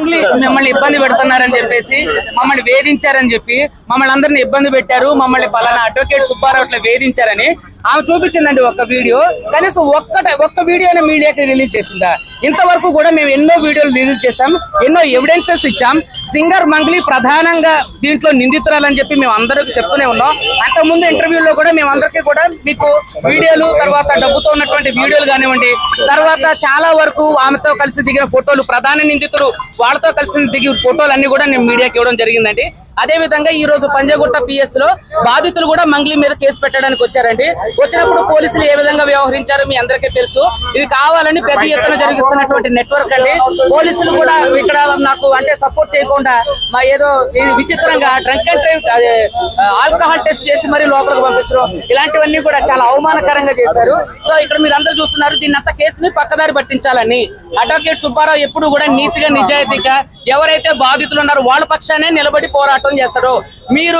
మిమ్మల్ని ఇబ్బంది పెడుతున్నారని చెప్పేసి మమ్మల్ని వేధించారని చెప్పి మమ్మల్ని అందరిని ఇబ్బంది పెట్టారు, మమ్మల్ని పలానా అడ్వకేట్ సుబ్బారావు అట్లా వేధించారని ఆమె చూపించిందండి ఒక వీడియో. కనీసం ఒక్క వీడియోని మీడియాకి రిలీజ్ చేసిందా? ఇంతవరకు కూడా మేము ఎన్నో వీడియోలు రిలీజ్ చేసాం, ఎన్నో ఎవిడెన్సెస్ ఇచ్చాం. సింగర్ మంగ్లీ ప్రధానంగా దీంట్లో నిందితురాలని చెప్పి మేము అందరికి చెప్తూనే ఉన్నాం. అంతకుముందు ఇంటర్వ్యూలో కూడా మేము అందరికీ కూడా మీకు వీడియోలు, తర్వాత డబ్బుతో ఉన్నటువంటి వీడియోలు కానివ్వండి, తర్వాత చాలా వరకు ఆమెతో కలిసి దిగిన ఫోటోలు, ప్రధాన నిందితులు వాళ్ళతో కలిసి దిగిన ఫోటోలు అన్ని కూడా నేను మీడియాకి ఇవ్వడం జరిగిందండి. అదే విధంగా ఈ రోజు పంజగుట్ట పిఎస్ లో బాధితులు కూడా మంగ్లీ మీద కేసు పెట్టడానికి వచ్చారండి. వచ్చినప్పుడు పోలీసులు ఏ విధంగా వ్యవహరించారో మీ అందరికీ తెలుసు. ఇది కావాలని పెద్ద ఎత్తున జరుగుతున్నటువంటి నెట్వర్క్ అండి. పోలీసులు కూడా ఇక్కడ నాకు అంటే సపోర్ట్ చేయకుండా మా ఏదో విచిత్రంగా drunk and drive alcohol test చేసి మరి లోపలికి పంపించడం, ఇలాంటివన్నీ కూడా చాలా అవమానకరంగా చేశారు. సో ఇక్కడ మీరు అందరూ చూస్తున్నారు, దీన్ని అంత కేసుని పక్కదారి పట్టించాలని అడ్వకేట్ సుబ్బారావు ఎప్పుడు కూడా నీతిగా నిజాయితీగా ఎవరైతే బాధితులు ఉన్నారో వాళ్ళ పక్షానే నిలబడి పోరాటం చేస్తారో మీరు